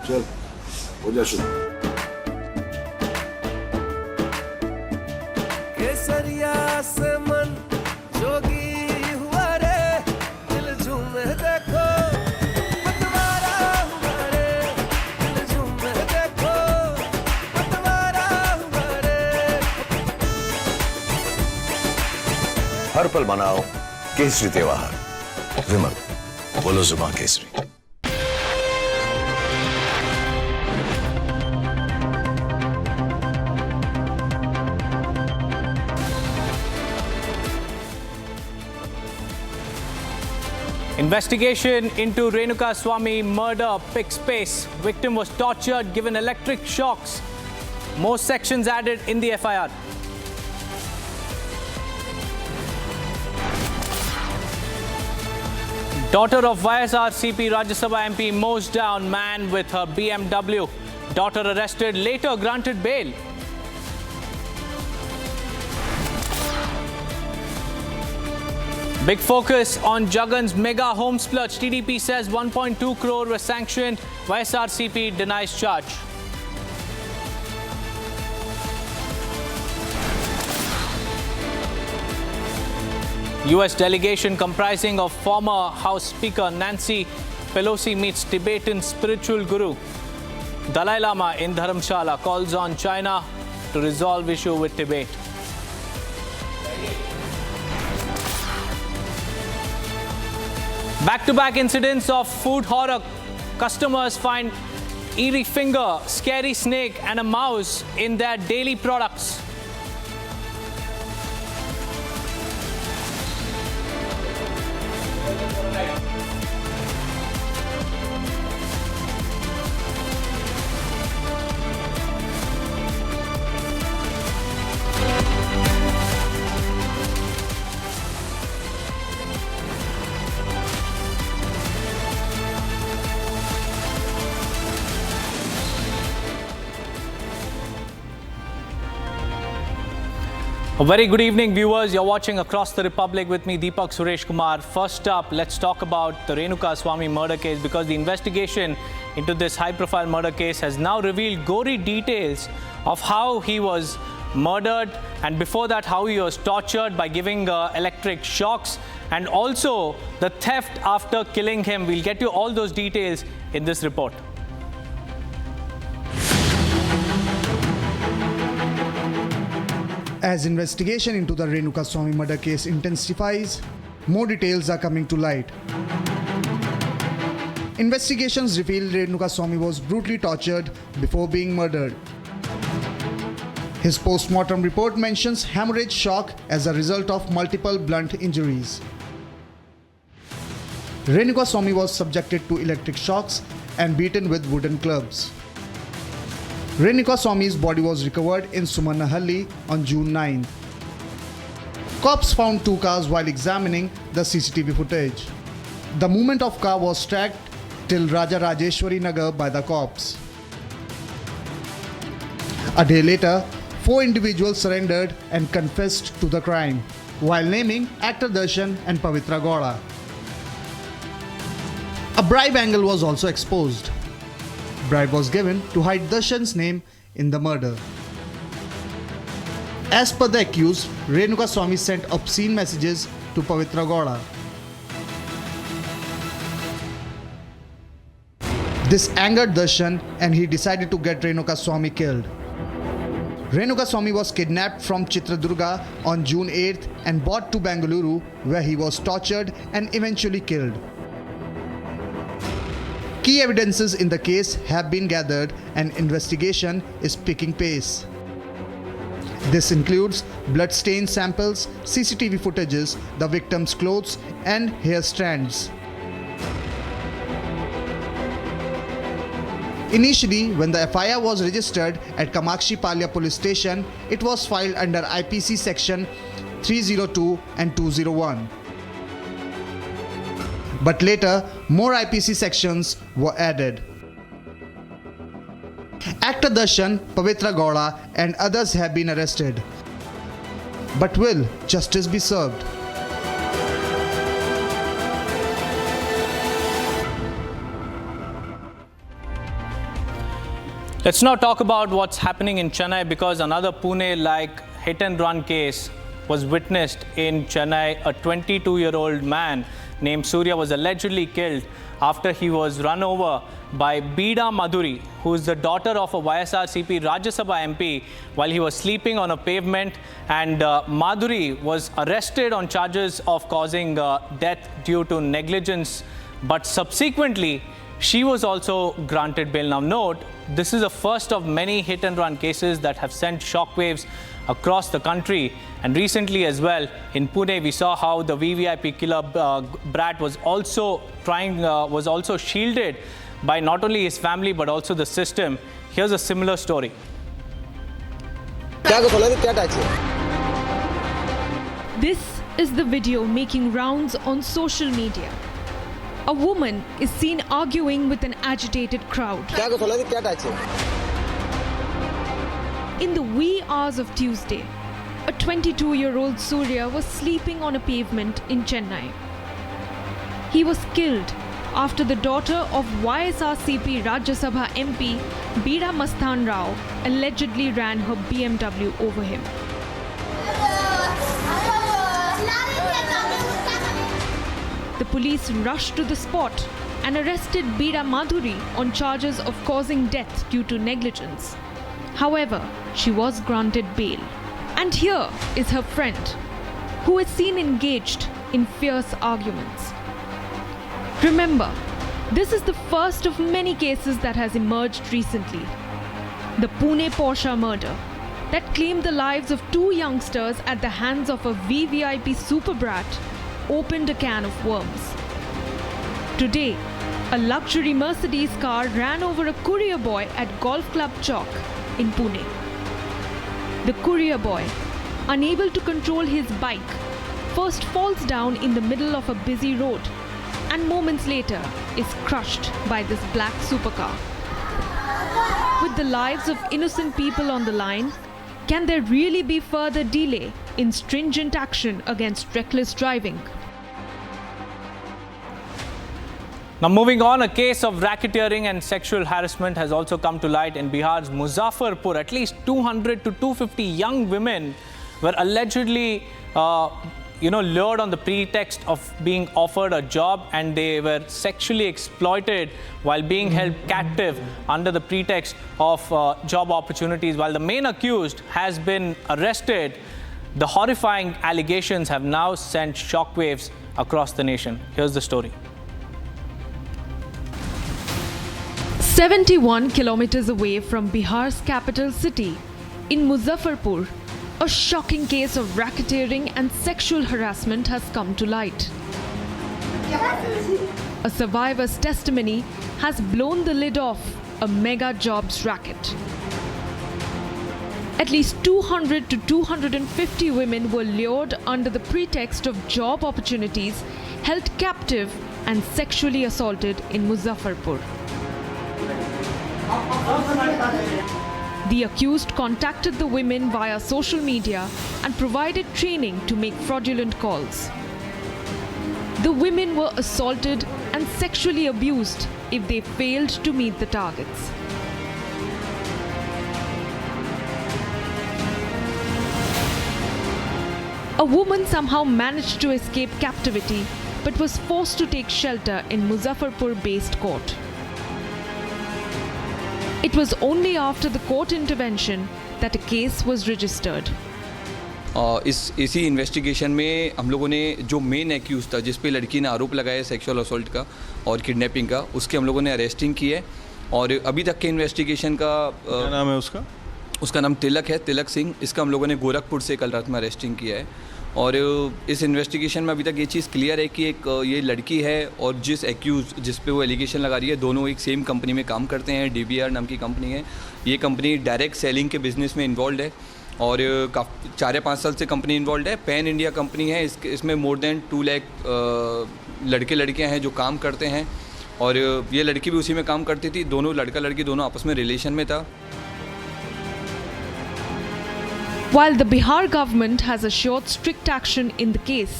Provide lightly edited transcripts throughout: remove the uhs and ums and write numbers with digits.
चल हो जा शुरू। केसरिया से मन जोगी हुआ रे, दिल झूमे देखो पतवारा हुआ रे, दिल झूमे देखो पतवारा हुआ रे। हर पल मनाओ केसरी त्योहार। विमल, बोलो जुबान Kesari. Investigation into Renuka Swami murder picks pace. Victim was tortured, given electric shocks. More sections added in the FIR. Daughter of YSRCP Rajya Sabha MP mows down man with her BMW. Daughter arrested, later granted bail. Big focus on Jagan's mega home splurge. TDP says 1.2 crore was sanctioned. YSRCP denies charge. US delegation comprising of former House Speaker Nancy Pelosi meets Tibetan spiritual guru. Dalai Lama in Dharamshala calls on China to resolve issue with Tibet. Back-to-back incidents of food horror. Customers find eerie finger, scary snake and a mouse in their daily products. A very good evening, viewers. You're watching Across the Republic with me, Deepak Suresh Kumar. First up, let's talk about the Renuka Swami murder case, because the investigation into this high-profile murder case has now revealed gory details of how he was murdered, and before that, how he was tortured by giving electric shocks, and also the theft after killing him. We'll get you all those details in this report. As investigation into the Renuka Swami murder case intensifies, more details are coming to light. Investigations reveal Renuka Swami was brutally tortured before being murdered. His post-mortem report mentions hemorrhage shock as a result of multiple blunt injuries. Renuka Swami was subjected to electric shocks and beaten with wooden clubs. Renuka Swami's body was recovered in Sumannahalli on June 9. Cops found two cars while examining the CCTV footage. The movement of car was tracked till Raja Rajeshwari Nagar by the cops. A day later, 4 individuals surrendered and confessed to the crime, while naming actor Darshan and Pavitra Gowda. A bribe angle was also exposed. Bribe was given to hide Darshan's name in the murder. As per the accused, Renuka Swami sent obscene messages to Pavitra Gowda. This angered Darshan and he decided to get Renuka Swami killed. Renuka Swami was kidnapped from Chitradurga on June 8th and brought to Bengaluru, where he was tortured and eventually killed. Key evidences in the case have been gathered and investigation is picking pace. This includes blood-stain samples, CCTV footages, the victim's clothes and hair strands. Initially, when the FIR was registered at Kamakshi Palya police station, it was filed under IPC section 302 and 201. But later, more IPC sections were added. Actor Darshan, Pavitra Gowda and others have been arrested. But will justice be served? Let's now talk about what's happening in Chennai, because another Pune-like hit-and-run case was witnessed in Chennai. A 22-year-old man named Surya was allegedly killed after he was run over by Bida Madhuri, who is the daughter of a YSRCP Rajya Sabha MP, while he was sleeping on a pavement. And Madhuri was arrested on charges of causing death due to negligence, but subsequently she was also granted bail. Now note, this is the first of many hit-and-run cases that have sent shockwaves across the country. And recently as well, in Pune, we saw how the VVIP killer brat was also shielded by not only his family but also the system. Here's a similar story. This is the video making rounds on social media. A woman is seen arguing with an agitated crowd. In the wee hours of Tuesday, a 22-year-old Surya was sleeping on a pavement in Chennai. He was killed after the daughter of YSRCP Rajya Sabha MP Bida Masthan Rao allegedly ran her BMW over him. The police rushed to the spot and arrested Bida Madhuri on charges of causing death due to negligence. However, she was granted bail. And here is her friend, who is seen engaged in fierce arguments. Remember, this is the first of many cases that has emerged recently. The Pune Porsche murder that claimed the lives of two youngsters at the hands of a VVIP super brat opened a can of worms. Today, a luxury Mercedes car ran over a courier boy at Golf Club Chowk in Pune. The courier boy, unable to control his bike, first falls down in the middle of a busy road and moments later is crushed by this black supercar. With the lives of innocent people on the line, can there really be further delay in stringent action against reckless driving? Now moving on, a case of racketeering and sexual harassment has also come to light in Bihar's Muzaffarpur. At least 200 to 250 young women were allegedly lured on the pretext of being offered a job, and they were sexually exploited while being held captive under the pretext of job opportunities. While the main accused has been arrested, the horrifying allegations have now sent shockwaves across the nation. Here's the story. 71 kilometers away from Bihar's capital city, in Muzaffarpur, a shocking case of racketeering and sexual harassment has come to light. A survivor's testimony has blown the lid off a mega jobs racket. At least 200 to 250 women were lured under the pretext of job opportunities, held captive and sexually assaulted in Muzaffarpur. The accused contacted the women via social media and provided training to make fraudulent calls. The women were assaulted and sexually abused if they failed to meet the targets. A woman somehow managed to escape captivity but was forced to take shelter in Muzaffarpur-based court. It was only after the court intervention that a case was registered. इसी investigation में हम लोगों ने जो main accused था, जिस पे लड़की ने आरोप लगाया सेक्सुअल असॉल्ट का और किडनैपिंग का, उसके हम लोगों ने अरेस्टिंग की है. और अभी तक के इन्वेस्टिगेशन का क्या नाम है उसका नाम तिलक है, तिलक सिंह. इसका हम लोगों ने गोरखपुर से कल रात में अरेस्टिंग किया है. और इस इन्वेस्टिगेशन में अभी तक ये चीज़ क्लियर है कि एक ये लड़की है और जिस एक्यूज जिस पे वो एलिगेशन लगा रही है, दोनों एक सेम कंपनी में काम करते हैं. DBR नाम की कंपनी है. ये कंपनी डायरेक्ट सेलिंग के बिज़नेस में इन्वॉल्व है और 4 या 5 साल से कंपनी इन्वॉल्व है. पैन इंडिया कंपनी है. इसमें मोर देन 2 लाख लड़के लड़कियाँ हैं जो काम करते हैं. और ये लड़की भी उसी में काम करती थी. दोनों लड़का लड़की दोनों आपस में रिलेशन में था. While the Bihar government has assured strict action in the case,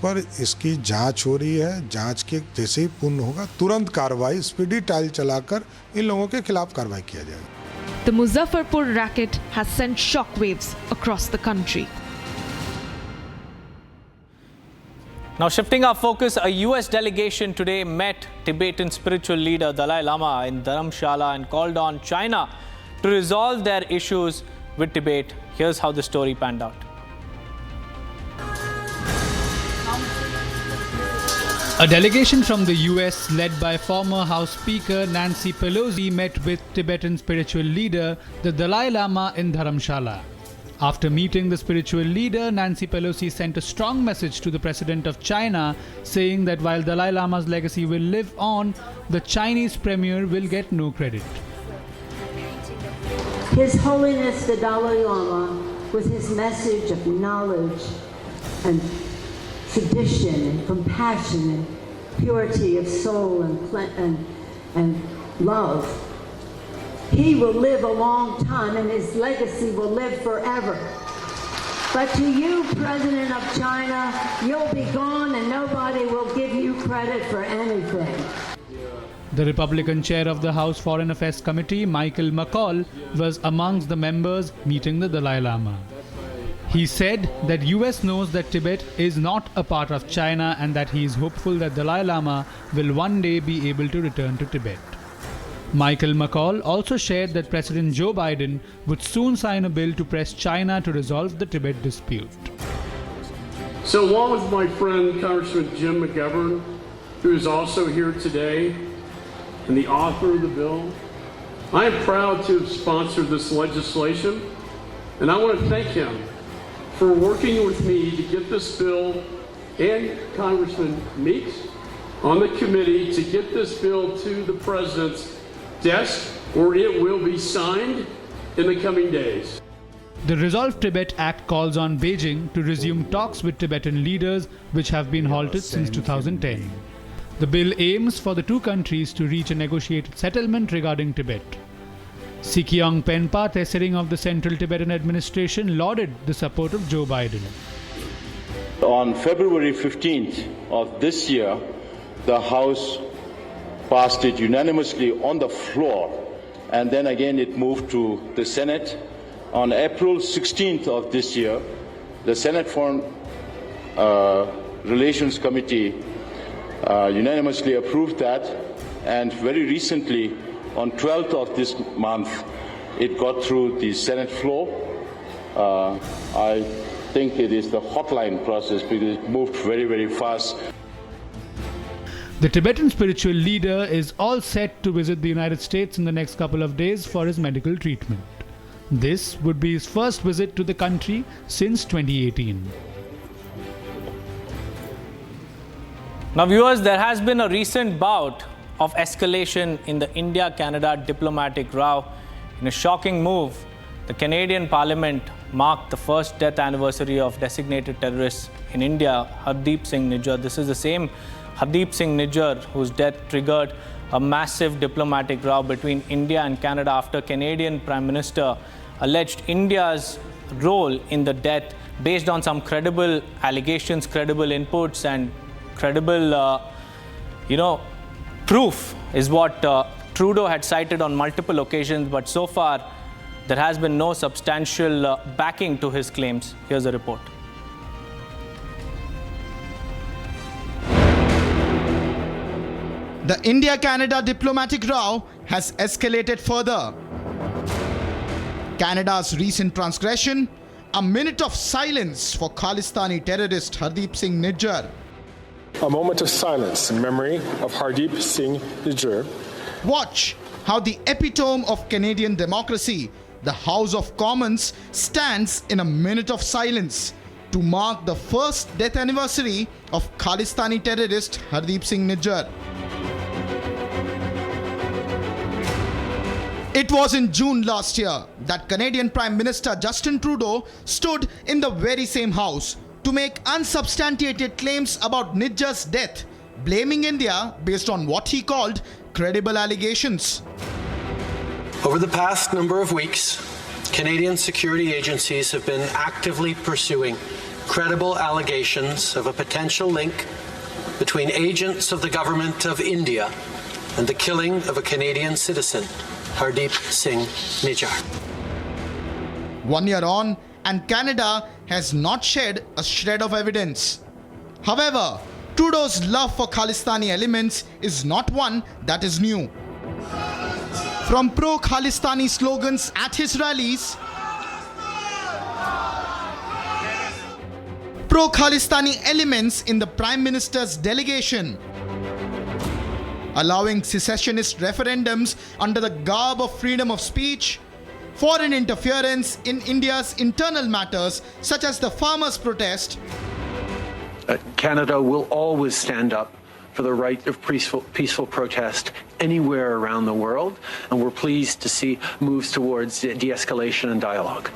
पर इसकी जांच हो रही है. जांच के जैसे ही पूर्ण होगा तुरंत कार्रवाई, स्पीडी ट्रायल चलाकर इन लोगों के खिलाफ कार्रवाई किया जाएगा. The Muzaffarpur racket has sent shockwaves across the country. Now shifting our focus, a US delegation today met Tibetan spiritual leader Dalai Lama in Dharamshala and called on China to resolve their issues with Tibet. Here's how the story panned out. A delegation from the US led by former House Speaker Nancy Pelosi met with Tibetan spiritual leader the Dalai Lama in Dharamshala. After meeting the spiritual leader, Nancy Pelosi sent a strong message to the President of China, saying that while Dalai Lama's legacy will live on, the Chinese premier will get no credit. His Holiness the Dalai Lama, with his message of knowledge and tradition and compassion and purity of soul and love, he will live a long time and his legacy will live forever. But to you, President of China, you'll be gone and nobody will give you credit for anything. The Republican chair of the House Foreign Affairs Committee, Michael McCaul, was amongst the members meeting the Dalai Lama. He said that US knows that Tibet is not a part of China and that he is hopeful that Dalai Lama will one day be able to return to Tibet. Michael McCaul also shared that President Joe Biden would soon sign a bill to press China to resolve the Tibet dispute. So along with my friend Congressman Jim McGovern, who is also here today, and the author of the bill, I am proud to have sponsored this legislation, and I want to thank him for working with me to get this bill and Congressman Meeks on the committee to get this bill to the President's desk, or it will be signed in the coming days. The Resolve Tibet Act calls on Beijing to resume talks with Tibetan leaders, which have been halted since 2010. The bill aims for the two countries to reach a negotiated settlement regarding Tibet. Sikyong Penpa, Tesering of the Central Tibetan Administration, lauded the support of Joe Biden. On February 15th of this year, the House passed it unanimously on the floor, and then again it moved to the Senate. On April 16th of this year, the Senate Foreign Relations Committee unanimously approved that, and very recently, on 12th of this month, it got through the Senate floor. I think it is the hotline process because it moved very, very fast. The Tibetan spiritual leader is all set to visit the United States in the next couple of days for his medical treatment. This would be his first visit to the country since 2018. Now viewers, there has been a recent bout of escalation in the India-Canada diplomatic row. In a shocking move, the Canadian Parliament marked the first death anniversary of designated terrorist in India, Hardeep Singh Nijjar. This is the same Hardeep Singh Nijjar whose death triggered a massive diplomatic row between India and Canada after Canadian Prime Minister alleged India's role in the death based on some credible allegations, credible inputs and credible, proof is what Trudeau had cited on multiple occasions, but so far there has been no substantial backing to his claims. Here's a report. The India-Canada diplomatic row has escalated further. Canada's recent transgression, a minute of silence for Khalistani terrorist Hardeep Singh Nijjar. A moment of silence in memory of Hardeep Singh Nijjar. Watch how the epitome of Canadian democracy, the House of Commons, stands in a minute of silence to mark the first death anniversary of Khalistani terrorist Hardeep Singh Nijjar. It was in June last year that Canadian Prime Minister Justin Trudeau stood in the very same house to make unsubstantiated claims about Nijjar's death, blaming India based on what he called credible allegations. Over the past number of weeks, Canadian security agencies have been actively pursuing credible allegations of a potential link between agents of the government of India and the killing of a Canadian citizen, Hardeep Singh Nijjar. 1 year on, and Canada has not shed a shred of evidence. However, Trudeau's love for Khalistani elements is not one that is new. From pro-Khalistani slogans at his rallies, pro-Khalistani elements in the Prime Minister's delegation, allowing secessionist referendums under the garb of freedom of speech, foreign interference in India's internal matters such as the farmers' protest. Canada will always stand up for the right of peaceful protest anywhere around the world, and we're pleased to see moves towards de-escalation and dialogue.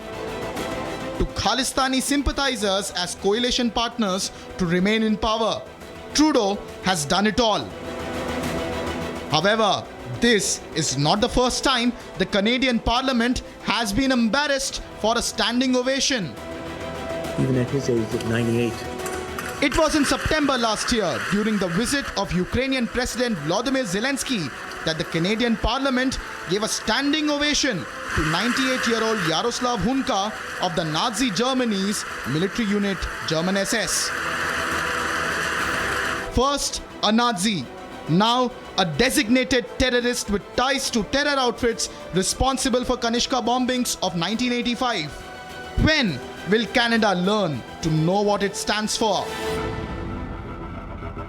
To Khalistani sympathizers as coalition partners to remain in power, Trudeau has done it all. However, this is not the first time the Canadian Parliament has been embarrassed for a standing ovation. Even at his age of 98. It was in September last year, during the visit of Ukrainian President Volodymyr Zelensky, that the Canadian Parliament gave a standing ovation to 98-year-old Yaroslav Hunka of the Nazi Germany's military unit, German SS. First, a Nazi, now a designated terrorist with ties to terror outfits responsible for Kanishka bombings of 1985. When will Canada learn to know what it stands for?